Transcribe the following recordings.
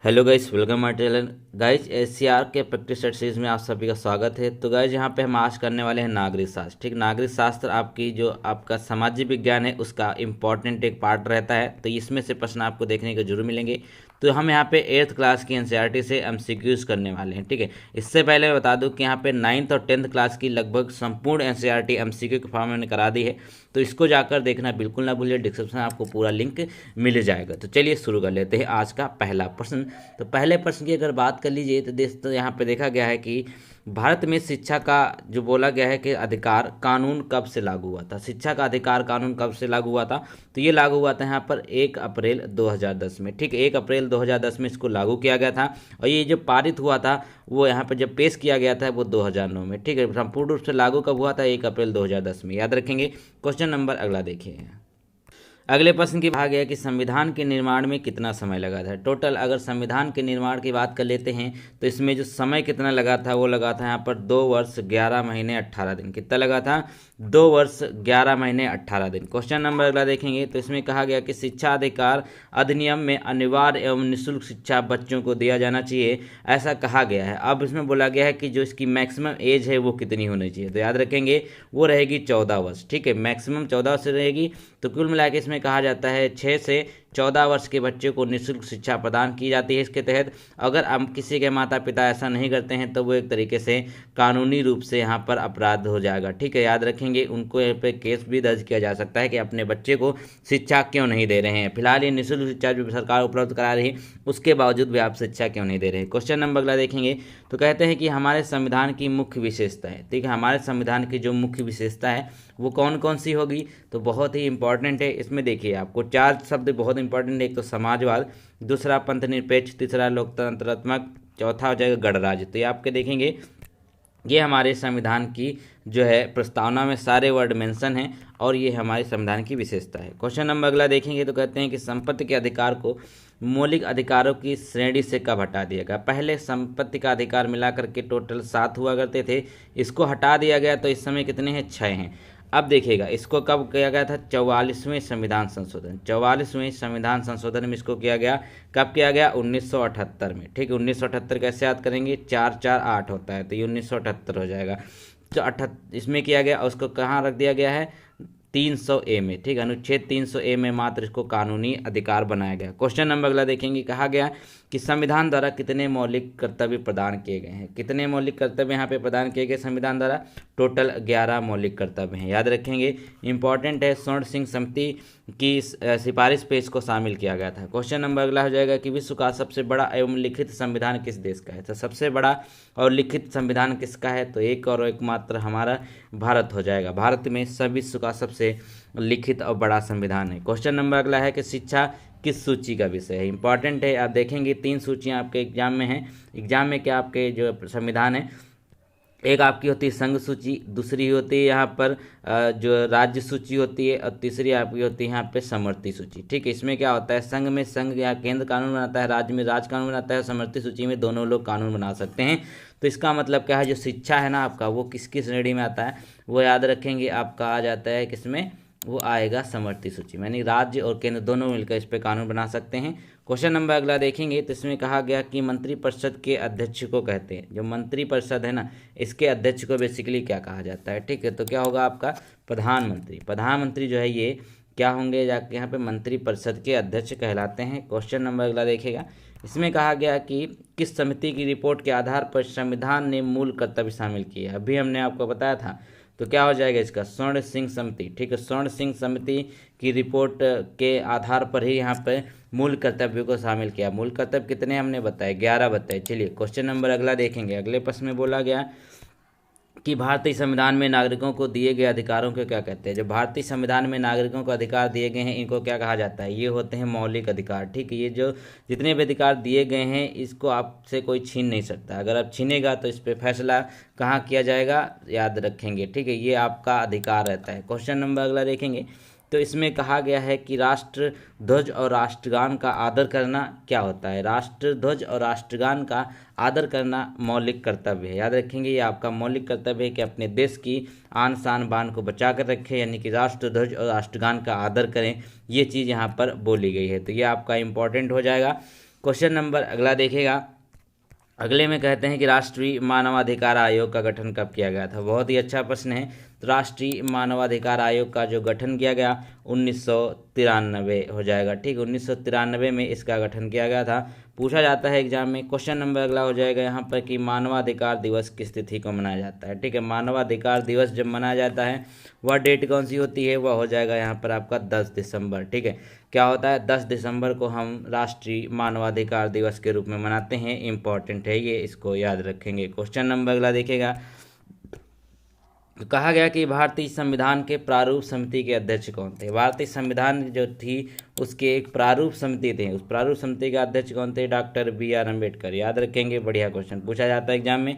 Hello guys, welcome my channel. Guys, SCR के practice set series में आप सभी का स्वागत है। तो गाइस, यहाँ पे हम आज करने वाले हैं नागरिक शास्त्र। ठीक, नागरिक शास्त्र आपकी जो आपका सामाजिक विज्ञान है उसका इंपॉर्टेंट एक पार्ट रहता है। तो इसमें से प्रश्न आपको देखने को जरूर मिलेंगे। तो हम यहाँ पे 8th क्लास की एनसीईआरटी से एमसीक्यूज करने वाले हैं। ठीक है, इससे पहले मैं बता दूं कि यहाँ पे 9th और 10th क्लास की लगभग संपूर्ण एनसीईआरटी एमसीक्यू के फॉर्म में मैंने करा दी है। तो इसको जाकर देखना बिल्कुल ना भूलिए, डिस्क्रिप्शन में आपको पूरा लिंक मिल जाएगा। तो चलिए शुरू कर लेते हैं आज का पहला प्रश्न। तो पहले प्रश्न की अगर बात कर लीजिए तो यहाँ पे देखा गया है कि भारत में शिक्षा का जो बोला गया है कि अधिकार कानून कब से लागू हुआ था। शिक्षा का अधिकार कानून कब से लागू हुआ था? तो ये लागू हुआ था यहाँ पर 1 अप्रैल 2010 में। ठीक है, 1 अप्रैल 2010 में इसको लागू किया गया था। और ये जो पारित हुआ था वो यहाँ पर जब पेश किया गया था वो 2009 में। ठीक है, संपूर्ण रूप से लागू कब हुआ था? 1 अप्रैल 2010 में, याद रखेंगे। क्वेश्चन नंबर अगला देखिए। अगले प्रश्न की कहा गया कि संविधान के निर्माण में कितना समय लगा था। टोटल अगर संविधान के निर्माण की बात कर लेते हैं तो इसमें जो समय कितना लगा था वो लगा था यहाँ पर 2 वर्ष 11 महीने 18 दिन। कितना लगा था? 2 वर्ष 11 महीने 18 दिन। क्वेश्चन नंबर अगला देखेंगे तो इसमें कहा गया कि शिक्षा अधिकार अधिनियम में अनिवार्य एवं निःशुल्क शिक्षा बच्चों को दिया जाना चाहिए, ऐसा कहा गया है। अब इसमें बोला गया है कि जो इसकी मैक्सिमम एज है वो कितनी होनी चाहिए। तो याद रखेंगे वो रहेगी 14 वर्ष। ठीक है, मैक्सिमम 14 से रहेगी। तो कुल मिला के इसमें कहा जाता है 6 से 14 वर्ष के बच्चे को निःशुल्क शिक्षा प्रदान की जाती है इसके तहत। अगर हम किसी के माता पिता ऐसा नहीं करते हैं तो वो एक तरीके से कानूनी रूप से यहाँ पर अपराध हो जाएगा। ठीक है, याद रखेंगे। उनको यहाँ पे केस भी दर्ज किया जा सकता है कि अपने बच्चे को शिक्षा क्यों नहीं दे रहे हैं। फिलहाल ये निःशुल्क शिक्षा जो सरकार उपलब्ध करा रही है उसके बावजूद भी आप शिक्षा क्यों नहीं दे रहे हैं। क्वेश्चन नंबर अगला देखेंगे तो कहते हैं कि हमारे संविधान की मुख्य विशेषता है। ठीक है, हमारे संविधान की जो मुख्य विशेषता है वो कौन कौन सी होगी? तो बहुत ही इंपॉर्टेंट है। इसमें देखिए आपको 4 शब्द बहुत इंपॉर्टेंट है। एक तो समाजवाद, दूसरा पंथ निरपेक्ष, तीसरा लोकतंत्रात्मक, चौथा हो जाएगा गणराज्य। तो ये आपके देखेंगे ये हमारे संविधान की जो है प्रस्तावना में सारे वर्ड मेंशन हैं और ये हमारे संविधान की विशेषता है। क्वेश्चन नंबर अगला देखेंगे तो कहते हैं कि संपत्ति के अधिकार को मौलिक अधिकारों की श्रेणी से कब हटा दिया गया। पहले संपत्ति का अधिकार मिलाकर के टोटल 7 हुआ करते थे, इसको हटा दिया गया। तो इस समय कितने हैं? 6 हैं। अब देखिएगा इसको कब किया गया था? 44वें संविधान संशोधन। 44वें संविधान संशोधन में इसको किया गया। कब किया गया? 1978 में। ठीक है, 1978 कैसे याद करेंगे? 4 4 8 होता है तो ये 1978 हो जाएगा। जो 78 इसमें किया गया और उसको कहाँ रख दिया गया है? 300A में। ठीक है, अनुच्छेद 300A में मात्र इसको कानूनी अधिकार बनाया गया। क्वेश्चन नंबर अगला देखेंगे। कहा गया कि संविधान द्वारा कितने मौलिक कर्तव्य प्रदान किए गए हैं। कितने मौलिक कर्तव्य यहाँ पे प्रदान किए गए संविधान द्वारा? टोटल 11 मौलिक कर्तव्य हैं, याद रखेंगे। इंपॉर्टेंट है, स्वर्ण सिंह समिति की सिफारिश पे इसको शामिल किया गया था। क्वेश्चन नंबर अगला हो जाएगा कि विश्व का सबसे बड़ा एवं लिखित संविधान किस देश का है। तो सबसे बड़ा और लिखित संविधान किसका है? तो एक और एकमात्र हमारा भारत हो जाएगा। भारत में सब विश्व का सबसे लिखित और बड़ा संविधान है। क्वेश्चन नंबर अगला है कि शिक्षा किस सूची का विषय है। इंपॉर्टेंट है, आप देखेंगे 3 सूचियां आपके एग्जाम में हैं। एग्जाम में क्या आपके जो संविधान है, एक आपकी होती है संघ सूची, दूसरी होती है यहाँ पर जो राज्य सूची होती है, और तीसरी आपकी होती है यहाँ पे समवर्ती सूची। ठीक है, इसमें क्या होता है? संघ में संघ या केंद्र कानून बनाता है, राज्य में राज्य कानून बनाता है, समवर्ती सूची में दोनों लोग कानून बना सकते हैं। तो इसका मतलब क्या है? जो शिक्षा है ना आपका वो किसकी श्रेणी में आता है? वो याद रखेंगे आपका आ जाता है किसमें? वो आएगा समवर्ती सूची में, यानी राज्य और केंद्र दोनों मिलकर इस पर कानून बना सकते हैं। क्वेश्चन नंबर अगला देखेंगे तो इसमें कहा गया कि मंत्रिपरिषद के अध्यक्ष को कहते हैं। जो मंत्रिपरिषद है ना इसके अध्यक्ष को बेसिकली क्या कहा जाता है? ठीक है, तो क्या होगा आपका? प्रधानमंत्री। प्रधानमंत्री जो है ये क्या होंगे? जाके यहाँ पे मंत्रिपरिषद के अध्यक्ष कहलाते हैं। क्वेश्चन नंबर अगला देखेगा। इसमें कहा गया कि किस समिति की रिपोर्ट के आधार पर संविधान ने मूल कर्तव्य शामिल किए। अभी हमने आपको बताया था। तो क्या हो जाएगा इसका? स्वर्ण सिंह समिति। ठीक है, स्वर्ण सिंह समिति की रिपोर्ट के आधार पर ही यहाँ पे मूल कर्तव्यों को शामिल किया। मूल कर्तव्य कितने हमने बताए? 11 बताए। चलिए क्वेश्चन नंबर अगला देखेंगे। अगले प्रश्न में बोला गया कि भारतीय संविधान में नागरिकों को दिए गए अधिकारों को क्या कहते हैं। जो भारतीय संविधान में नागरिकों को अधिकार दिए गए हैं इनको क्या कहा जाता है? ये होते हैं मौलिक अधिकार। ठीक है, ये जो जितने भी अधिकार दिए गए हैं इसको आपसे कोई छीन नहीं सकता। अगर आप छीनेगा तो इस पर फैसला कहाँ किया जाएगा? याद रखेंगे। ठीक है, ये आपका अधिकार रहता है। क्वेश्चन नंबर अगला देखेंगे तो इसमें कहा गया है कि राष्ट्र ध्वज और राष्ट्रगान का आदर करना क्या होता है? राष्ट्र ध्वज और राष्ट्रगान का आदर करना मौलिक कर्तव्य है। याद रखेंगे ये आपका मौलिक कर्तव्य है कि अपने देश की आन शान बान को बचा कर रखें, यानी कि राष्ट्र ध्वज और राष्ट्रगान का आदर करें। ये चीज़ यहाँ पर बोली गई है, तो ये आपका इम्पोर्टेंट हो जाएगा। क्वेश्चन नंबर अगला देखिएगा। अगले में कहते हैं कि राष्ट्रीय मानवाधिकार आयोग का गठन कब किया गया था। बहुत ही अच्छा प्रश्न है। तो राष्ट्रीय मानवाधिकार आयोग का जो गठन किया गया 1993 हो जाएगा। ठीक, 1993 में इसका गठन किया गया था। पूछा जाता है एग्जाम में। क्वेश्चन नंबर अगला हो जाएगा यहाँ पर कि मानवाधिकार दिवस किस तिथि को मनाया जाता है। ठीक है, मानवाधिकार दिवस जब मनाया जाता है वह डेट कौन सी होती है, वह हो जाएगा यहाँ पर आपका 10 दिसंबर। ठीक है, क्या होता है 10 दिसंबर को हम राष्ट्रीय मानवाधिकार दिवस के रूप में मनाते हैं। इंपॉर्टेंट है ये, इसको याद रखेंगे। क्वेश्चन नंबर अगला देखिएगा। कहा गया कि भारतीय संविधान के प्रारूप समिति के अध्यक्ष कौन थे। भारतीय संविधान जो थी उसके एक प्रारूप समिति थे, उस प्रारूप समिति के अध्यक्ष कौन थे, डॉक्टर BR अम्बेडकर। याद रखेंगे, बढ़िया क्वेश्चन पूछा जाता है एग्जाम में।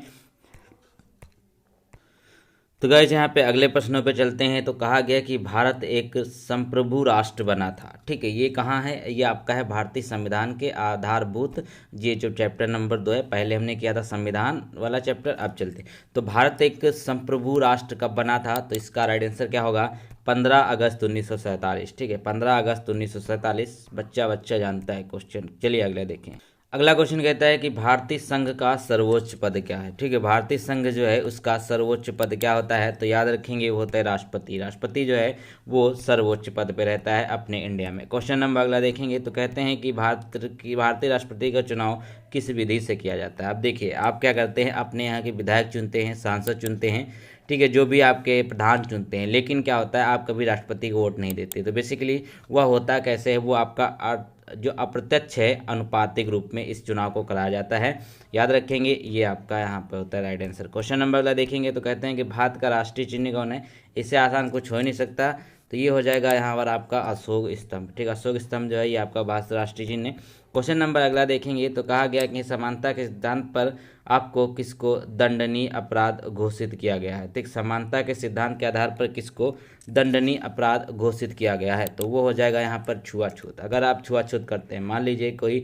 तो गाइस यहाँ पे अगले प्रश्नों पे चलते हैं। तो कहा गया कि भारत एक संप्रभु राष्ट्र बना था। ठीक है, ये कहाँ है, ये आपका है भारतीय संविधान के आधारभूत, ये जो चैप्टर नंबर 2 है। पहले हमने किया था संविधान वाला चैप्टर, अब चलते। तो भारत एक संप्रभु राष्ट्र कब बना था, तो इसका राइट आंसर क्या होगा, 15 अगस्त 1947। ठीक है, 15 अगस्त 1947। बच्चा जानता है क्वेश्चन। चलिए अगला देखें। अगला क्वेश्चन कहता है कि भारतीय संघ का सर्वोच्च पद क्या है। ठीक है, भारतीय संघ जो है उसका सर्वोच्च पद क्या होता है, तो याद रखेंगे वो होता है राष्ट्रपति। राष्ट्रपति जो है वो सर्वोच्च पद पे रहता है अपने इंडिया में। क्वेश्चन नंबर अगला देखेंगे। तो कहते हैं कि भारतीय राष्ट्रपति का चुनाव किस विधि से किया जाता है। अब देखिए, आप क्या करते हैं, अपने यहाँ के विधायक चुनते हैं, सांसद चुनते हैं, ठीक है, जो भी आपके प्रधान चुनते हैं, लेकिन क्या होता है आप कभी राष्ट्रपति को वोट नहीं देते। तो बेसिकली वह होता कैसे है, वो आपका जो अप्रत्यक्ष है अनुपातिक रूप में इस चुनाव को कराया जाता है। याद रखेंगे, ये आपका यहाँ पे होता है राइट आंसर। क्वेश्चन नंबर अगला देखेंगे। तो कहते हैं कि भारत का राष्ट्रीय चिन्ह कौन है। इससे आसान कुछ हो ही नहीं सकता। तो ये हो जाएगा यहाँ पर आपका अशोक स्तंभ। ठीक, अशोक स्तंभ जो है ये आपका भारत राष्ट्रीय चिन्ह है। क्वेश्चन नंबर अगला देखेंगे। तो कहा गया कि समानता के सिद्धांत पर आपको किसको दंडनीय अपराध घोषित किया गया है। ठीक, समानता के सिद्धांत के आधार पर किसको दंडनीय अपराध घोषित किया गया है, तो वो हो जाएगा यहाँ पर छुआछूत। अगर आप छुआछूत करते हैं, मान लीजिए कोई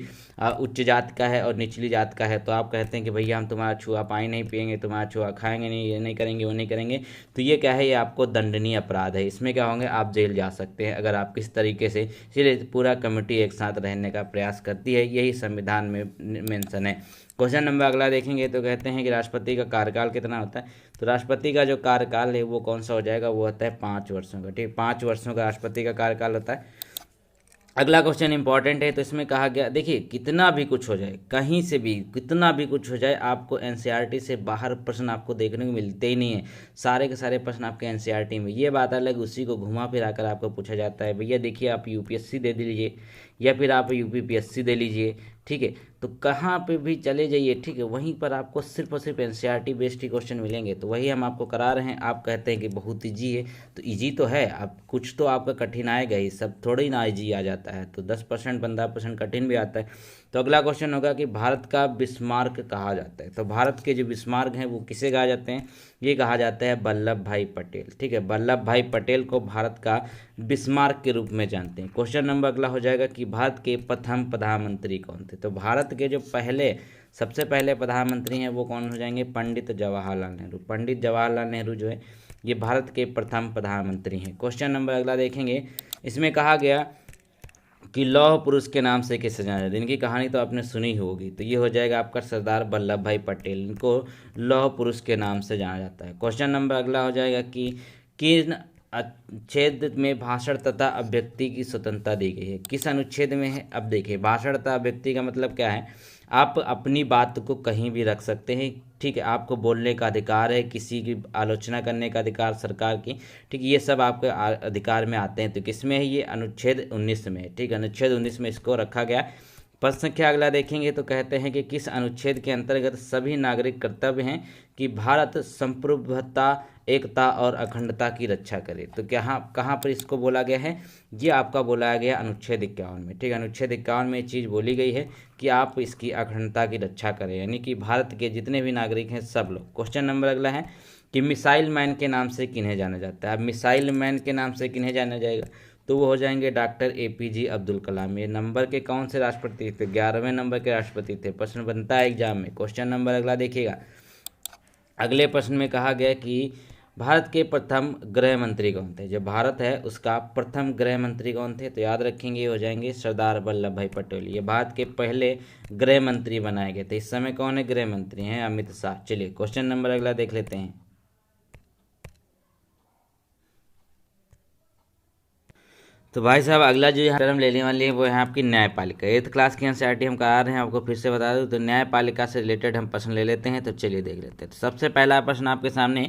उच्च जात का है और निचली जात का है, तो आप कहते हैं कि भैया हम तुम्हारा छुआ पानी नहीं पियेंगे, तुम्हारा छुआ खाएंगे नहीं, ये नहीं करेंगे, वो नहीं करेंगे, तो ये क्या है, ये आपको दंडनीय अपराध है। इसमें क्या होंगे, आप जेल जा सकते हैं अगर आप किस तरीके से। इसलिए पूरा कमेटी एक साथ रहने का प्रयास करती है, यही संविधान में मेंशन है। क्वेश्चन नंबर अगला देखेंगे। तो कहते हैं कि राष्ट्रपति का कार्यकाल कितना होता है। तो राष्ट्रपति का जो कार्यकाल है वो कौन सा हो जाएगा, वो होता है 5 वर्षों का। ठीक, 5 वर्षों का राष्ट्रपति का कार्यकाल होता है। अगला क्वेश्चन इंपॉर्टेंट है। तो इसमें कहा गया, देखिए कितना भी कुछ हो जाए, कहीं से भी कितना भी कुछ हो जाए, आपको एनसीईआरटी से बाहर प्रश्न आपको देखने को मिलते ही नहीं है। सारे के सारे प्रश्न आपके एनसीईआरटी में। ये बात अलग, उसी को घुमा फिरा कर आपको पूछा जाता है। भैया देखिए, आप यूपीएससी दे दीजिए या फिर आप यूपीपीएससी दे लीजिए, ठीक है, तो कहाँ पे भी चले जाइए, ठीक है, वहीं पर आपको सिर्फ और सिर्फ एनसीईआरटी बेस्ड ही क्वेश्चन मिलेंगे। तो वही हम आपको करा रहे हैं। आप कहते हैं कि बहुत ईजी है, तो ईजी तो है, आप कुछ तो आपका कठिन आएगा ही, सब थोड़ी ना ईजी आ जाता है। तो 10% 15% कठिन भी आता है। तो अगला क्वेश्चन होगा कि भारत का बिस्मार्क कहा जाता है। तो भारत के जो बिस्मार्क हैं वो किसे कहा जाते हैं, ये कहा जाता है वल्लभ भाई पटेल। ठीक है, वल्लभ भाई पटेल को भारत का बिस्मार्क के रूप में जानते हैं। क्वेश्चन नंबर अगला हो जाएगा कि भारत के प्रथम प्रधानमंत्री कौन थे। तो भारत के जो सबसे पहले प्रधानमंत्री हैं वो कौन हो जाएंगे, पंडित जवाहरलाल नेहरू। पंडित जवाहरलाल नेहरू जो है ये भारत के प्रथम प्रधानमंत्री हैं। क्वेश्चन नंबर अगला देखेंगे। इसमें कहा गया कि लौह पुरुष के नाम से किसे जाना जाता है। इनकी कहानी तो आपने सुनी होगी। तो ये हो जाएगा आपका सरदार वल्लभ भाई पटेल। इनको लौह पुरुष के नाम से जाना जाता है। क्वेश्चन नंबर अगला हो जाएगा कि किन अनुच्छेद में भाषण तथा अभिव्यक्ति की स्वतंत्रता दी गई है। किस अनुच्छेद में है। अब देखिए, भाषण तथा अभिव्यक्ति का मतलब क्या है, आप अपनी बात को कहीं भी रख सकते हैं, ठीक है, आपको बोलने का अधिकार है, किसी की आलोचना करने का अधिकार सरकार की, ठीक, ये सब आपके अधिकार में आते हैं। तो किसमें है, ये अनुच्छेद 19 में है। ठीक, अनुच्छेद 19 में इसको रखा गया। प्रश्न संख्या अगला देखेंगे। तो कहते हैं कि किस अनुच्छेद के अंतर्गत सभी नागरिक कर्तव्य हैं कि भारत संप्रभुता, एकता और अखंडता की रक्षा करे। तो कहाँ पर इसको बोला गया है, ये आपका बोला गया अनुच्छेद 51 में। ठीक, अनुच्छेद 51 में ये चीज़ बोली गई है कि आप इसकी अखंडता की रक्षा करें, यानी कि भारत के जितने भी नागरिक हैं सब लोग। क्वेश्चन नंबर अगला है कि मिसाइल मैन के नाम से किन्हें जाना जाता है। अब मिसाइल मैन के नाम से किन्हें जाना जाएगा, तो वो हो जाएंगे डॉक्टर APJ अब्दुल कलाम। ये नंबर के कौन से राष्ट्रपति थे, 11वें नंबर के राष्ट्रपति थे। प्रश्न बनता है एग्जाम में। क्वेश्चन नंबर अगला देखिएगा। अगले प्रश्न में कहा गया कि भारत के प्रथम गृह मंत्री कौन थे? जो भारत है उसका प्रथम गृह मंत्री कौन थे? तो याद रखेंगे ये हो जाएंगे सरदार वल्लभ भाई पटेल। ये भारत के पहले गृह मंत्री बनाए गए थे। इस समय कौन है गृह मंत्री? हैं अमित शाह। चलिए क्वेश्चन नंबर अगला देख लेते हैं। तो भाई साहब अगला जो यहाँ टर्म लेने वाली है वो है आपकी न्यायपालिका। 8th क्लास की एनसीईआरटी हम करा रहे हैं, आपको फिर से बता दूं। तो न्यायपालिका से रिलेटेड हम प्रश्न ले लेते हैं। तो चलिए देख लेते हैं। तो सबसे पहला प्रश्न आपके सामने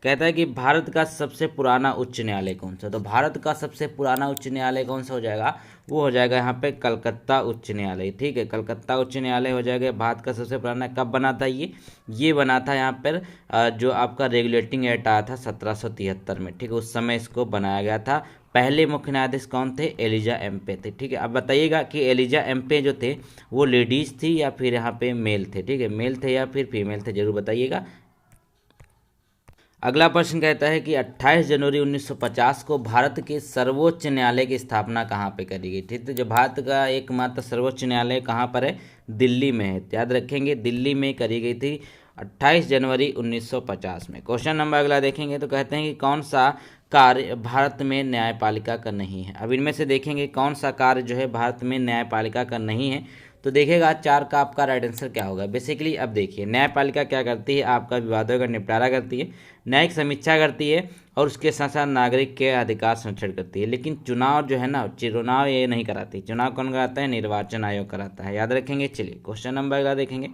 कहता है कि भारत का सबसे पुराना उच्च न्यायालय कौन सा? तो भारत का सबसे पुराना उच्च न्यायालय कौन सा हो जाएगा? वो हो जाएगा यहाँ पे कलकत्ता उच्च न्यायालय। ठीक है, कलकत्ता उच्च न्यायालय हो जाएगा भारत का सबसे पुराना। कब बना था ये बना था यहाँ पर जो आपका रेगुलेटिंग एक्ट आया था 1773 में। ठीक है, उस समय इसको बनाया गया था। पहले मुख्य न्यायाधीश कौन थे? एलिजा एम्पे थे। ठीक है, अब बताइएगा कि एलिजा एम्पे जो थे वो लेडीज थी या फिर यहाँ पे मेल थे? ठीक है, मेल थे या फिर फीमेल थे, जरूर बताइएगा। अगला प्रश्न कहता है कि 28 जनवरी 1950 को भारत के सर्वोच्च न्यायालय की स्थापना कहाँ पे करी गई थी? तो जो भारत का एकमात्र सर्वोच्च न्यायालय कहाँ पर है? दिल्ली में है। याद रखेंगे दिल्ली में करी गई थी 28 जनवरी 1950 में। क्वेश्चन नंबर अगला देखेंगे तो कहते हैं कि कौन सा कार्य भारत में न्यायपालिका का नहीं है? अब इनमें से देखेंगे कौन सा कार्य जो है भारत में न्यायपालिका का नहीं है। तो देखेगा 4 का आपका राइट आंसर क्या होगा। बेसिकली अब देखिए न्यायपालिका क्या करती है? आपका विवादों का निपटारा करती है, न्यायिक समीक्षा करती है और उसके साथ साथ नागरिक के अधिकार संरक्षण करती है। लेकिन चुनाव जो है ना, चुनाव ये नहीं कराती। चुनाव कौन कराता है? निर्वाचन आयोग कराता है। याद रखेंगे। चलिए क्वेश्चन नंबर अगला देखेंगे।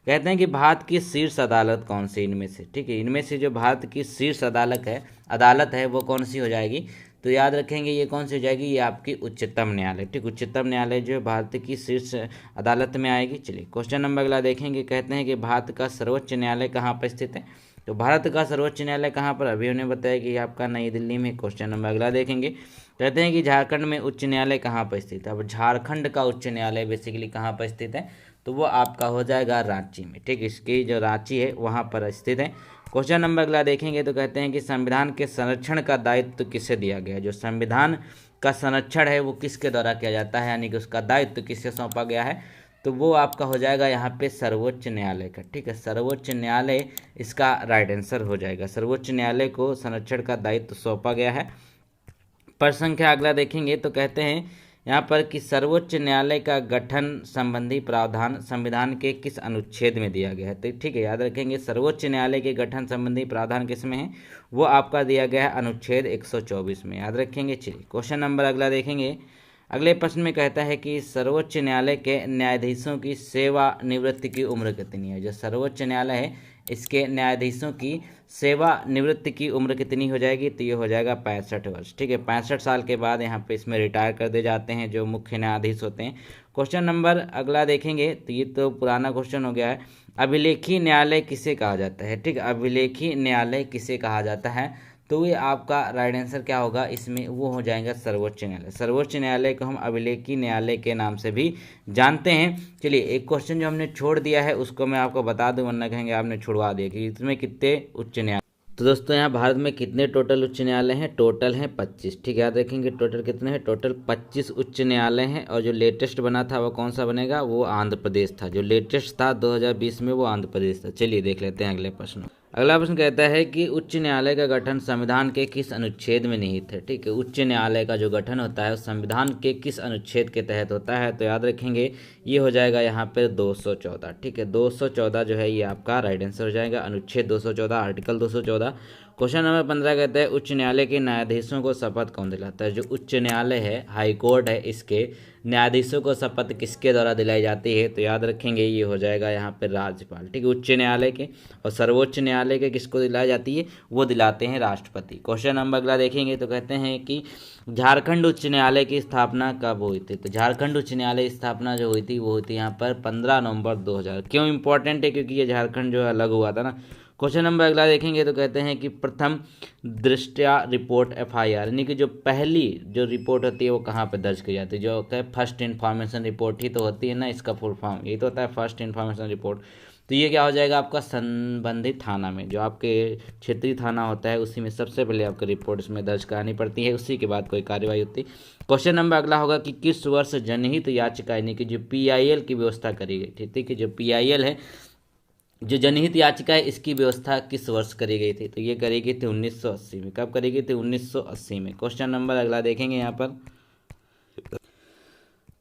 कहते हैं कि भारत की शीर्ष अदालत कौन सी इनमें से? ठीक है, इनमें से जो भारत की शीर्ष अदालत है वो कौन सी हो जाएगी? तो याद रखेंगे ये कौन सी हो जाएगी? ये आपकी उच्चतम न्यायालय। ठीक, उच्चतम न्यायालय जो है भारत की शीर्ष अदालत में आएगी। चलिए क्वेश्चन नंबर अगला देखेंगे। कहते हैं कि भारत का सर्वोच्च न्यायालय कहाँ पर स्थित है? तो भारत का सर्वोच्च न्यायालय कहाँ पर? अभी उन्हें बताया कि आपका नई दिल्ली में। क्वेश्चन नंबर अगला देखेंगे। कहते हैं कि झारखंड में उच्च न्यायालय कहाँ पर स्थित है? अब झारखंड का उच्च न्यायालय बेसिकली कहाँ पर स्थित है? तो वो आपका हो जाएगा रांची में। ठीक, इसकी जो रांची है वहाँ पर स्थित है। क्वेश्चन नंबर अगला देखेंगे तो कहते हैं कि संविधान के संरक्षण का दायित्व किसे दिया गया है? जो संविधान का संरक्षण है वो किसके द्वारा किया जाता है, यानी कि उसका दायित्व किससे सौंपा गया है? तो वो आपका हो जाएगा यहाँ पे सर्वोच्च न्यायालय का। ठीक है, सर्वोच्च न्यायालय इसका राइट आंसर हो जाएगा। सर्वोच्च न्यायालय को संरक्षण का दायित्व सौंपा गया है। प्रश्न संख्या अगला देखेंगे तो कहते हैं यहाँ पर कि सर्वोच्च न्यायालय का गठन संबंधी प्रावधान संविधान के किस अनुच्छेद में दिया गया है? तो ठीक है, याद रखेंगे सर्वोच्च न्यायालय के गठन संबंधी प्रावधान किस में है? वो आपका दिया गया है अनुच्छेद 124 में। याद रखेंगे। चलिए क्वेश्चन नंबर अगला देखेंगे। अगले प्रश्न में कहता है कि सर्वोच्च न्यायालय के न्यायाधीशों की सेवानिवृत्ति की उम्र कितनी है? जो सर्वोच्च न्यायालय है इसके न्यायाधीशों की सेवानिवृत्ति की उम्र कितनी हो जाएगी? तो ये हो जाएगा 65 वर्ष। ठीक है, 65 साल के बाद यहाँ पे इसमें रिटायर कर दिए जाते हैं जो मुख्य न्यायाधीश होते हैं। क्वेश्चन नंबर अगला देखेंगे तो ये तो पुराना क्वेश्चन हो गया है। अभिलेखी न्यायालय किसे कहा जाता है? ठीक है, अभिलेखी न्यायालय किसे कहा जाता है? तो ये आपका राइट आंसर क्या होगा इसमें? वो हो जाएगा सर्वोच्च न्यायालय। सर्वोच्च न्यायालय को हम अभिलेखी न्यायालय के नाम से भी जानते हैं। चलिए एक क्वेश्चन जो हमने छोड़ दिया है उसको मैं आपको बता दूं, वरना कहेंगे आपने छुड़वा दिया कि इसमें कितने उच्च न्यायालय। तो दोस्तों यहाँ भारत में कितने टोटल उच्च न्यायालय हैं? टोटल हैं 25। ठीक है, याद रखेंगे टोटल कितने हैं? टोटल 25 उच्च न्यायालय हैं। और जो लेटेस्ट बना था वो कौन सा बनेगा? वो आंध्र प्रदेश था। जो लेटेस्ट था 2020 में वो आंध्र प्रदेश था। चलिए देख लेते हैं अगले प्रश्न। अगला प्रश्न कहता है कि उच्च न्यायालय का गठन संविधान के किस अनुच्छेद में निहित है? ठीक है, उच्च न्यायालय का जो गठन होता है संविधान के किस अनुच्छेद के तहत होता है? तो याद रखेंगे ये हो जाएगा यहाँ पर 214। ठीक है, 214 जो है ये आपका राइट आंसर हो जाएगा। अनुच्छेद 214, आर्टिकल 214। क्वेश्चन नंबर 15 कहता है उच्च न्यायालय के न्यायाधीशों को शपथ कौन दिलाता है? जो उच्च न्यायालय है, हाई कोर्ट है, इसके न्यायाधीशों को शपथ किसके द्वारा दिलाई जाती है? तो याद रखेंगे ये हो जाएगा यहाँ पे राज्यपाल। ठीक है, उच्च न्यायालय के और सर्वोच्च न्यायालय के किसको दिलाई जाती है? वो दिलाते हैं राष्ट्रपति। क्वेश्चन नंबर अगला देखेंगे तो कहते हैं कि झारखंड उच्च न्यायालय की स्थापना कब हुई थी? तो झारखंड उच्च न्यायालय की स्थापना जो हुई थी वो हुई थी यहाँ पर 15 नवंबर 2000। क्यों इंपॉर्टेंट है? क्योंकि ये झारखंड जो है अलग हुआ था ना। क्वेश्चन नंबर अगला देखेंगे तो कहते हैं कि प्रथम दृष्टया रिपोर्ट FIR यानी कि जो पहली जो रिपोर्ट होती है वो कहाँ पे दर्ज की जाती है? जो होता है फर्स्ट इन्फॉर्मेशन रिपोर्ट ही तो होती है ना, इसका फुल फॉर्म यही तो होता है फर्स्ट इन्फॉर्मेशन रिपोर्ट। तो ये क्या हो जाएगा आपका? संबंधित थाना में, जो आपके क्षेत्रीय थाना होता है उसी में सबसे पहले आपको रिपोर्ट इसमें दर्ज करानी पड़ती है, उसी के बाद कोई कार्रवाई होती है। क्वेश्चन नंबर अगला होगा कि किस वर्ष जनहित याचिका यानी कि जो PIL की व्यवस्था करी गई थी? ठीक है, जो PIL है जो जनहित याचिका है इसकी व्यवस्था किस वर्ष करी गई थी? तो ये करी गई थी 1980 में। कब करी गई थी? 1980 में। क्वेश्चन नंबर अगला देखेंगे यहाँ पर।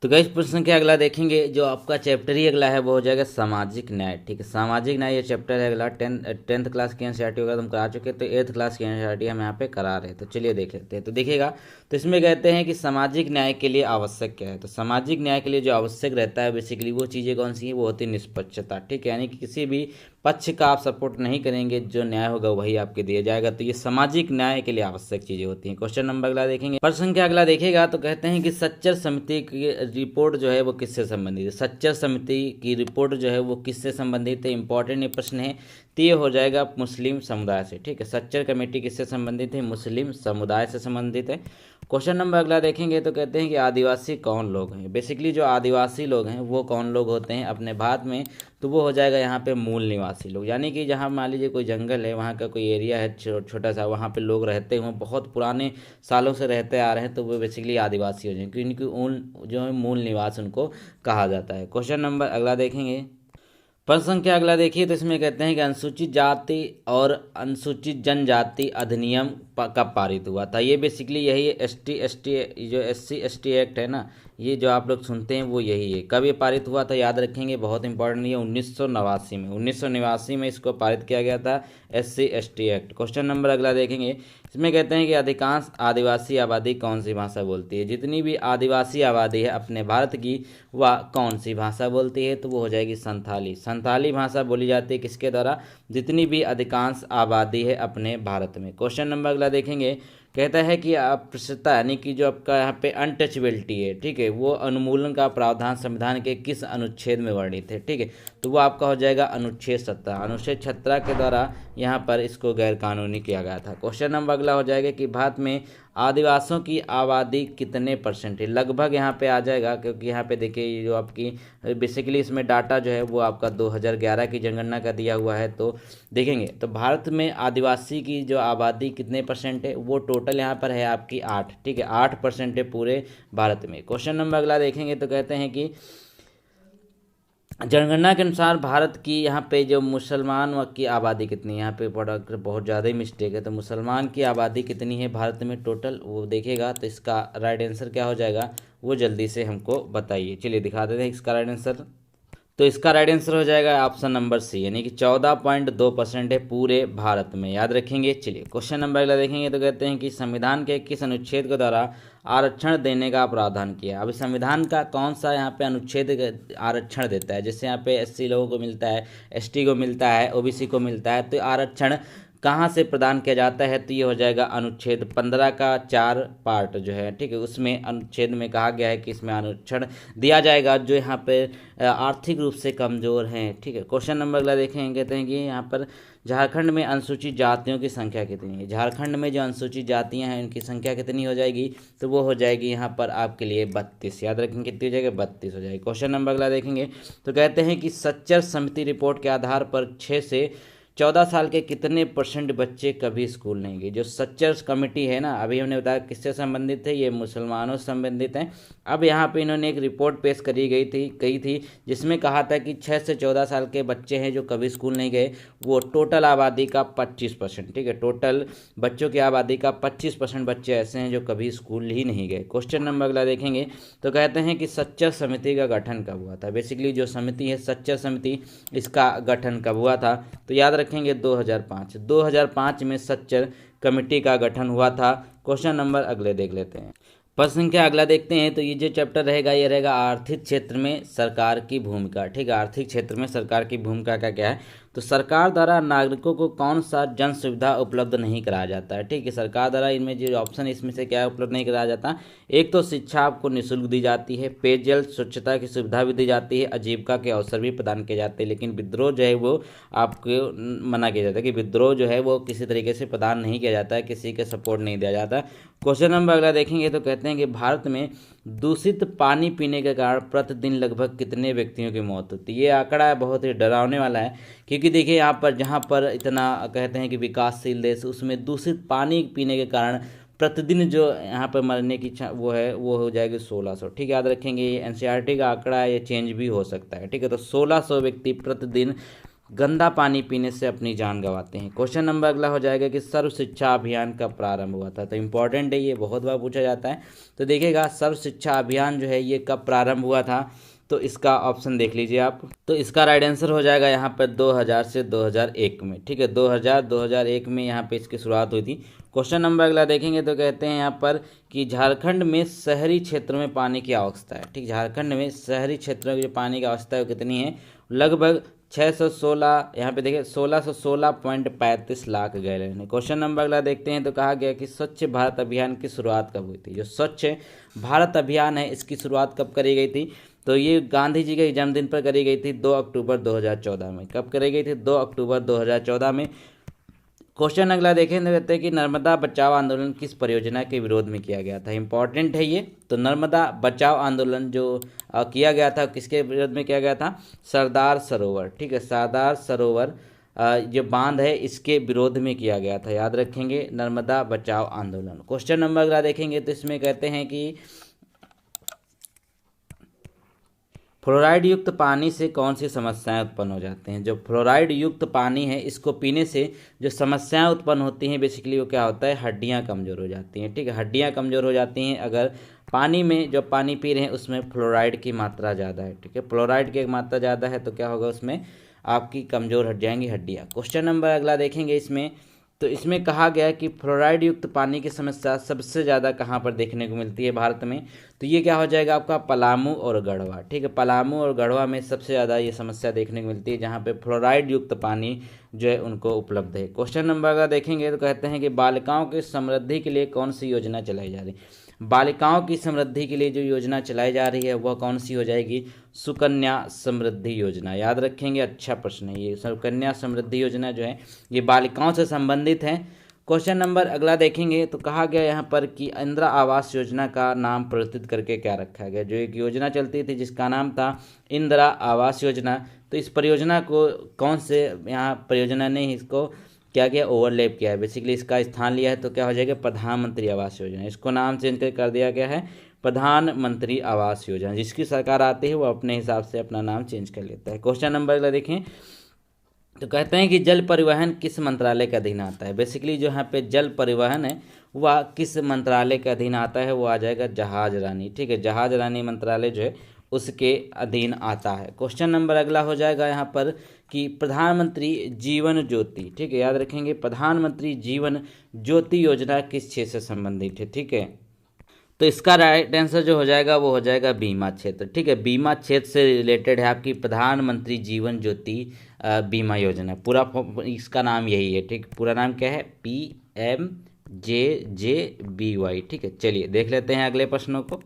तो गाइस प्रश्न के अगला देखेंगे, जो आपका चैप्टर ही अगला है वो हो जाएगा सामाजिक न्याय। ठीक है, सामाजिक न्याय ये चैप्टर है अगला। टेंथ क्लास की एनसीईआरटी वगैरह हम करा चुके, तो 8th क्लास की एनसीईआरटी हम यहाँ पे करा रहे हैं। तो चलिए देख लेते हैं। तो देखिएगा, तो इसमें कहते हैं कि सामाजिक न्याय के लिए आवश्यक क्या है। तो सामाजिक न्याय के लिए जो आवश्यक रहता है बेसिकली वो चीज़ें कौन सी है, वो होती है निष्पक्षता। ठीक है, यानी कि किसी भी पक्ष का आप सपोर्ट नहीं करेंगे, जो न्याय होगा वही आपके दिया जाएगा। तो ये सामाजिक न्याय के लिए आवश्यक चीजें होती हैं। क्वेश्चन नंबर अगला देखेंगे। प्रश्न के अगला देखिएगा, तो कहते हैं कि सच्चर समिति की रिपोर्ट जो है वो किससे संबंधित है। सच्चर समिति की रिपोर्ट जो है वो किससे संबंधित है, इंपॉर्टेंट ये प्रश्न है। तो ये हो जाएगा मुस्लिम समुदाय से। ठीक है, सच्चर कमेटी किससे संबंधित है, मुस्लिम समुदाय से संबंधित है। क्वेश्चन नंबर अगला देखेंगे, तो कहते हैं कि आदिवासी कौन लोग हैं। बेसिकली जो आदिवासी लोग हैं वो कौन लोग होते हैं अपने भारत में, तो वो हो जाएगा यहाँ पे मूल निवासी लोग। यानी कि जहाँ मान लीजिए कोई जंगल है, वहाँ का कोई एरिया है छोटा सा, वहाँ पे लोग रहते हुए बहुत पुराने सालों से रहते आ रहे हैं, तो वो बेसिकली आदिवासी हो जाएंगे, क्योंकि उन जो है मूल निवास उनको कहा जाता है। क्वेश्चन नंबर अगला देखेंगे। प्रश्न संख्या अगला देखिए, तो इसमें कहते हैं कि अनुसूचित जाति और अनुसूचित जनजाति अधिनियम कब पारित हुआ था। ये बेसिकली यही है एसटी जो SC/ST एक्ट है ना, ये जो आप लोग सुनते हैं वो यही है। कब ये पारित हुआ था याद रखेंगे, बहुत इंपॉर्टेंट है। 1989 में 1989 में इसको पारित किया गया था, SC/ST एक्ट। क्वेश्चन नंबर अगला देखेंगे। इसमें कहते हैं कि अधिकांश आदिवासी आबादी कौन सी भाषा बोलती है। जितनी भी आदिवासी आबादी है अपने भारत की, वह कौन सी भाषा बोलती है, तो वो हो जाएगी संथाली। संथाली भाषा बोली जाती है किसके द्वारा, जितनी भी अधिकांश आबादी है अपने भारत में। क्वेश्चन नंबर अगला देखेंगे। कहता है कि अस्पृश्यता यानी कि जो आपका यहाँ पे अनटचेबिलिटी है, ठीक है, वो उन्मूलन का प्रावधान संविधान के किस अनुच्छेद में वर्णित है। ठीक है, तो वो आपका हो जाएगा अनुच्छेद 17। अनुच्छेद 17 के द्वारा यहाँ पर इसको गैर कानूनी किया गया था। क्वेश्चन नंबर अगला हो जाएगा कि भारत में आदिवासियों की आबादी कितने % है। लगभग यहाँ पे आ जाएगा, क्योंकि यहाँ पे देखिए ये जो आपकी बेसिकली इसमें डाटा जो है वो आपका 2011 की जनगणना का दिया हुआ है। तो देखेंगे तो भारत में आदिवासी की जो आबादी कितने % है, वो टोटल यहाँ पर है आपकी 8। ठीक है, 8% है पूरे भारत में। क्वेश्चन नंबर अगला देखेंगे, तो कहते हैं कि जनगणना के अनुसार भारत की यहाँ पे जो मुसलमान की आबादी कितनी है। यहाँ पे बहुत ज़्यादा ही मिस्टेक है। तो मुसलमान की आबादी कितनी है भारत में टोटल, वो देखेगा तो इसका राइट आंसर क्या हो जाएगा वो जल्दी से हमको बताइए। चलिए दिखा देते हैं इसका राइट आंसर। तो इसका राइट आंसर हो जाएगा ऑप्शन नंबर सी, यानी कि 14.2% है पूरे भारत में। याद रखेंगे। चलिए क्वेश्चन नंबर अगला देखेंगे, तो कहते हैं कि संविधान के किस अनुच्छेद के द्वारा आरक्षण देने का प्रावधान किया। अभी संविधान का कौन सा यहाँ पे अनुच्छेद आरक्षण देता है। जैसे यहाँ पे SC लोगों को मिलता है, ST को मिलता है, OBC को मिलता है, तो आरक्षण कहाँ से प्रदान किया जाता है, तो ये हो जाएगा अनुच्छेद 15 का 4 पार्ट जो है। ठीक है, उसमें अनुच्छेद में कहा गया है कि इसमें आरक्षण दिया जाएगा जो यहाँ पे आर्थिक रूप से कमजोर हैं। ठीक है, क्वेश्चन नंबर अगला देखेंगे। कहते हैं कि यहाँ पर झारखंड में अनुसूचित जातियों की संख्या कितनी है। झारखंड में जो अनुसूचित जातियां हैं उनकी संख्या कितनी हो जाएगी, तो वो हो जाएगी यहाँ पर आपके लिए 32। याद रखेंगे कितनी हो जाएगी, 32 हो जाएगी। क्वेश्चन नंबर अगला देखेंगे, तो कहते हैं कि सच्चर समिति रिपोर्ट के आधार पर 6 से 14 साल के कितने % बच्चे कभी स्कूल नहीं गए। जो सच्चर कमेटी है ना, अभी हमने बताया किससे संबंधित है, ये मुसलमानों से संबंधित हैं। अब यहाँ पे इन्होंने एक रिपोर्ट पेश कही थी जिसमें कहा था कि 6 से 14 साल के बच्चे हैं जो कभी स्कूल नहीं गए, वो टोटल आबादी का 25%। ठीक है, टोटल बच्चों की आबादी का 25% बच्चे ऐसे हैं जो कभी स्कूल ही नहीं गए। क्वेश्चन नंबर अगला देखेंगे, तो कहते हैं कि सच्चर समिति का गठन कब हुआ था। बेसिकली जो समिति है सच्चर समिति, इसका गठन कब हुआ था, तो याद रखेंगे 2005 में सच्चर कमेटी का गठन हुआ था। क्वेश्चन नंबर अगले देख लेते हैं। प्रश्न संख्या अगला देखते हैं, तो ये जो चैप्टर रहेगा ये रहेगा आर्थिक क्षेत्र में सरकार की भूमिका। ठीक है, आर्थिक क्षेत्र में सरकार की भूमिका का क्या है, तो सरकार द्वारा नागरिकों को कौन सा जन सुविधा उपलब्ध नहीं कराया जाता है। ठीक है, सरकार द्वारा इनमें जो ऑप्शन है इसमें से क्या उपलब्ध नहीं कराया जाता। एक तो शिक्षा आपको निःशुल्क दी जाती है, पेयजल स्वच्छता की सुविधा भी दी जाती है, आजीविका के अवसर भी प्रदान किए जाते हैं, लेकिन विद्रोह जो है वो आपको मना किया जाता है कि विद्रोह जो है वो किसी तरीके से प्रदान नहीं किया जाता है, किसी के सपोर्ट नहीं दिया जाता। क्वेश्चन नंबर अगला देखेंगे, तो कहते हैं कि भारत में दूषित पानी पीने के कारण प्रतिदिन लगभग कितने व्यक्तियों की मौत होती है। ये आंकड़ा बहुत ही डरावने वाला है, क्योंकि देखिए यहाँ पर जहाँ पर इतना कहते हैं कि विकासशील देश, उसमें दूषित पानी पीने के कारण प्रतिदिन जो यहाँ पर मरने की वो है वो हो जाएगी 1600। ठीक है, याद रखेंगे ये NCERT का आंकड़ा है, ये चेंज भी हो सकता है। ठीक है, तो 1600 व्यक्ति प्रतिदिन गंदा पानी पीने से अपनी जान गंवाते हैं। क्वेश्चन नंबर अगला हो जाएगा कि सर्व शिक्षा अभियान कब प्रारंभ हुआ था। तो इम्पॉर्टेंट है, ये बहुत बार पूछा जाता है। तो देखिएगा सर्व शिक्षा अभियान जो है ये कब प्रारंभ हुआ था, तो इसका ऑप्शन देख लीजिए आप। तो इसका राइट आंसर हो जाएगा यहाँ पर 2000 से 2001 में, ठीक है। 2001 में यहाँ पे इसकी शुरुआत हुई थी। क्वेश्चन नंबर अगला देखेंगे तो कहते हैं यहाँ पर कि झारखंड में शहरी क्षेत्रों में पानी की आवश्यकता है, ठीक। झारखंड में शहरी क्षेत्रों की जो पानी की आवश्यकता है वो कितनी है, लगभग 616, यहाँ पे देखिए 1616.35 लाख गैलन है। क्वेश्चन नंबर अगला देखते हैं तो कहा गया कि स्वच्छ भारत अभियान की शुरुआत कब हुई थी। जो स्वच्छ भारत अभियान है इसकी शुरुआत कब करी गई थी, तो ये गांधी जी के जन्मदिन पर करी गई थी 2 अक्टूबर 2014 में। कब करी गई थी, 2 अक्टूबर 2014 में। क्वेश्चन अगला देखें तो कहते हैं कि नर्मदा बचाओ आंदोलन किस परियोजना के विरोध में किया गया था। इंपॉर्टेंट है ये। तो नर्मदा बचाओ आंदोलन जो किया गया था किसके विरोध में किया गया था, सरदार सरोवर, ठीक है। सरदार सरोवर जो बांध है इसके विरोध में किया गया था, याद रखेंगे, नर्मदा बचाओ आंदोलन। क्वेश्चन नंबर अगला देखेंगे तो इसमें कहते हैं कि फ्लोराइड युक्त पानी से कौन सी समस्याएं उत्पन्न हो जाती हैं। जो फ्लोराइड युक्त पानी है इसको पीने से जो समस्याएं उत्पन्न होती हैं बेसिकली वो क्या होता है, हड्डियां कमज़ोर हो जाती हैं, ठीक है। हड्डियां कमज़ोर हो जाती हैं अगर पानी में जो पानी पी रहे हैं उसमें फ्लोराइड की मात्रा ज़्यादा है, ठीक है। फ्लोराइड की मात्रा ज़्यादा है तो क्या होगा, उसमें आपकी कमज़ोर हट जाएंगी हड्डियाँ। क्वेश्चन नंबर अगला देखेंगे इसमें तो इसमें कहा गया कि फ्लोराइड युक्त पानी की समस्या सबसे ज़्यादा कहाँ पर देखने को मिलती है भारत में, तो ये क्या हो जाएगा आपका, पलामू और गढ़वा, ठीक है। पलामू और गढ़वा में सबसे ज़्यादा ये समस्या देखने को मिलती है जहाँ पे फ्लोराइड युक्त पानी जो है उनको उपलब्ध है। क्वेश्चन नंबर अगर देखेंगे तो कहते हैं कि बालिकाओं की समृद्धि के लिए कौन सी योजना चलाई जा रही है। बालिकाओं की समृद्धि के लिए जो योजना चलाई जा रही है वह कौन सी हो जाएगी, सुकन्या समृद्धि योजना, याद रखेंगे। अच्छा प्रश्न है ये, सुकन्या समृद्धि योजना जो है ये बालिकाओं से संबंधित है। क्वेश्चन नंबर अगला देखेंगे तो कहा गया यहाँ पर कि इंदिरा आवास योजना का नाम परिवर्तित करके क्या रखा गया। जो एक योजना चलती थी जिसका नाम था इंदिरा आवास योजना, तो इस परियोजना को कौन से यहाँ परियोजना ने इसको क्या किया, ओवरलैप किया है, बेसिकली इसका स्थान लिया है, तो क्या हो जाएगा, प्रधानमंत्री आवास योजना। इसको नाम चेंज कर दिया गया है प्रधानमंत्री आवास योजना। जिसकी सरकार आती है वो अपने हिसाब से अपना नाम चेंज कर लेता है। क्वेश्चन नंबर अगला देखें तो कहते हैं कि जल परिवहन किस मंत्रालय के अधीन आता है। बेसिकली जो यहाँ पे जल परिवहन है वह किस मंत्रालय के अधीन आता है, वो आ जाएगा जहाज रानी, ठीक है। जहाज रानी मंत्रालय जो है उसके अधीन आता है। क्वेश्चन नंबर अगला हो जाएगा यहाँ पर कि प्रधानमंत्री जीवन ज्योति, ठीक है, याद रखेंगे, प्रधानमंत्री जीवन ज्योति योजना किस क्षेत्र से संबंधित है, ठीक है। तो इसका राइट आंसर जो हो जाएगा वो हो जाएगा बीमा क्षेत्र, ठीक है। बीमा क्षेत्र से रिलेटेड है आपकी प्रधानमंत्री जीवन ज्योति बीमा योजना। पूरा इसका नाम यही है, ठीक। पूरा नाम क्या है, PMJJBY, ठीक है। चलिए देख लेते हैं अगले प्रश्नों को।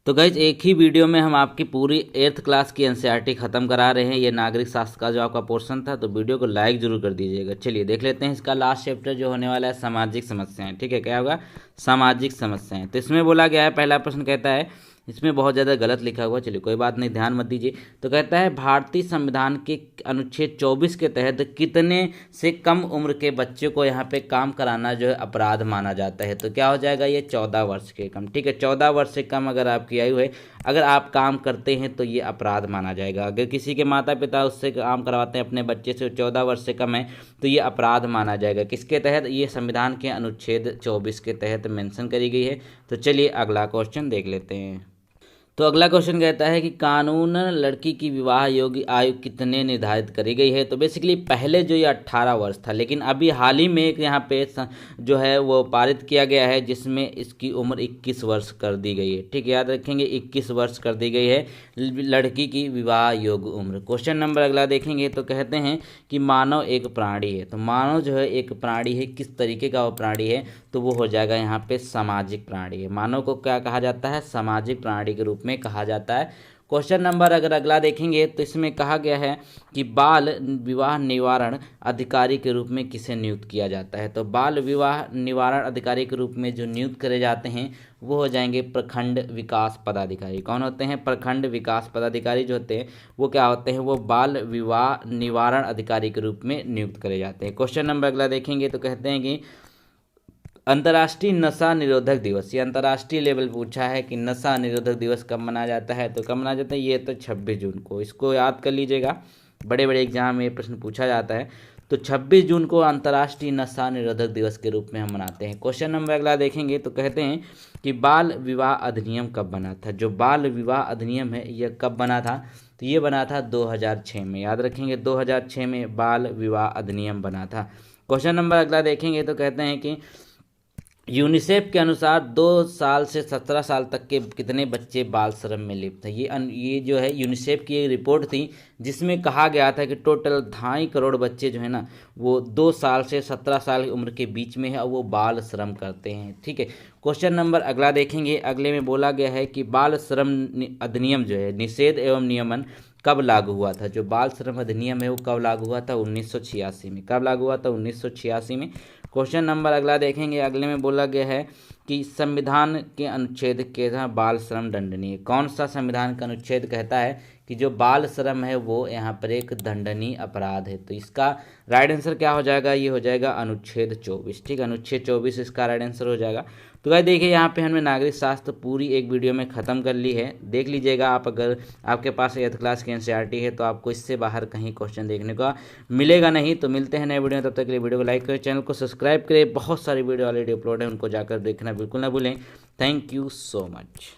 तो गाइज एक ही वीडियो में हम आपकी पूरी 8th क्लास की एनसीईआरटी खत्म करा रहे हैं। ये नागरिक शास्त्र का जो आपका पोर्शन था, तो वीडियो को लाइक जरूर कर दीजिएगा। चलिए देख लेते हैं इसका लास्ट चैप्टर जो होने वाला है सामाजिक समस्याएं, ठीक है। क्या होगा, सामाजिक समस्याएं। तो इसमें बोला गया है, पहला प्रश्न कहता है, इसमें बहुत ज़्यादा गलत लिखा हुआ, चलिए कोई बात नहीं, ध्यान मत दीजिए। तो कहता है भारतीय संविधान के अनुच्छेद 24 के तहत कितने से कम उम्र के बच्चे को यहाँ पे काम कराना जो है अपराध माना जाता है। तो क्या हो जाएगा, ये 14 वर्ष के कम, ठीक है। 14 वर्ष से कम अगर आपकी आयु है, अगर आप काम करते हैं तो ये अपराध माना जाएगा। अगर किसी के माता पिता उससे काम करवाते हैं अपने बच्चे से, 14 वर्ष से कम है, तो ये अपराध माना जाएगा। किसके तहत, ये संविधान के अनुच्छेद 24 के तहत मेंशन करी गई है। तो चलिए अगला क्वेश्चन देख लेते हैं। तो अगला क्वेश्चन कहता है कि कानून लड़की की विवाह योग्य आयु कितने निर्धारित करी गई है। तो बेसिकली पहले जो ये 18 वर्ष था, लेकिन अभी हाल ही में एक यहाँ पे जो है वो पारित किया गया है जिसमें इसकी उम्र 21 वर्ष कर दी गई है, ठीक है। याद रखेंगे 21 वर्ष कर दी गई है लड़की की विवाह योग्य उम्र। क्वेश्चन नंबर अगला देखेंगे तो कहते हैं कि मानव एक प्राणी है। तो मानव जो है एक प्राणी है, किस तरीके का वो प्राणी है, तो वो हो जाएगा यहाँ पे सामाजिक प्राणी है। मानव को क्या कहा जाता है, सामाजिक प्राणी के रूप में कहा जाता है। क्वेश्चन नंबर अगर अगला देखेंगे तो इसमें कहा गया है कि बाल विवाह निवारण अधिकारी के रूप में किसे नियुक्त किया जाता है। तो बाल विवाह निवारण अधिकारी के रूप में जो नियुक्त करे जाते हैं वो हो जाएंगे प्रखंड विकास पदाधिकारी। कौन होते हैं, प्रखंड विकास पदाधिकारी जो होते हैं वो क्या होते हैं, वो बाल विवाह निवारण अधिकारी के रूप में नियुक्त करे जाते हैं। क्वेश्चन नंबर अगला देखेंगे तो कहते हैं कि अंतर्राष्ट्रीय नशा निरोधक दिवस, ये अंतर्राष्ट्रीय लेवल पूछा है कि नशा निरोधक दिवस कब मनाया जाता है। तो कब मनाया जाता है, ये तो 26 जून को, इसको याद कर लीजिएगा। बड़े बड़े एग्जाम में ये प्रश्न पूछा जाता है। तो 26 जून को अंतर्राष्ट्रीय नशा निरोधक दिवस के रूप में हम मनाते हैं। क्वेश्चन नंबर अगला देखेंगे तो कहते हैं कि बाल विवाह अधिनियम कब बना था। जो बाल विवाह अधिनियम है यह कब बना था, तो ये बना था 2006 में। याद रखेंगे 2006 में बाल विवाह अधिनियम बना था। क्वेश्चन नंबर अगला देखेंगे तो कहते हैं कि यूनिसेफ के अनुसार 2 साल से 17 साल तक के कितने बच्चे बाल श्रम में लिप्त हैं। ये जो है यूनिसेफ की एक रिपोर्ट थी जिसमें कहा गया था कि टोटल 2.5 करोड़ बच्चे जो है ना वो 2 साल से 17 साल की उम्र के बीच में है और वो बाल श्रम करते हैं। ठीक है, क्वेश्चन नंबर अगला देखेंगे। अगले में बोला गया है कि बाल श्रम अधिनियम जो है निषेध एवं नियमन कब लागू हुआ था। जो बाल श्रम अधिनियम है वो कब लागू हुआ था, 1986 में। कब लागू हुआ था, 1986 में। क्वेश्चन नंबर अगला देखेंगे। अगले में बोला गया है कि संविधान के अनुच्छेद के तहत बाल श्रम दंडनीय। कौन सा संविधान का अनुच्छेद कहता है कि जो बाल श्रम है वो यहाँ पर एक दंडनीय अपराध है। तो इसका राइट आंसर क्या हो जाएगा, ये हो जाएगा अनुच्छेद 24। ठीक है, अनुच्छेद 24 इसका राइट आंसर हो जाएगा। तो भाई देखिए यहाँ पे हमने नागरिक शास्त्र पूरी एक वीडियो में ख़त्म कर ली है। देख लीजिएगा आप, अगर आपके पास 8th क्लास की एनसीईआरटी है तो आपको इससे बाहर कहीं क्वेश्चन देखने को मिलेगा नहीं। तो मिलते हैं नए वीडियो में, तब तक के लिए वीडियो को लाइक करें, चैनल को सब्सक्राइब करें। बहुत सारी वीडियो ऑलरेडी अपलोड है, उनको जाकर देखना बिल्कुल ना भूलें। Thank you so much.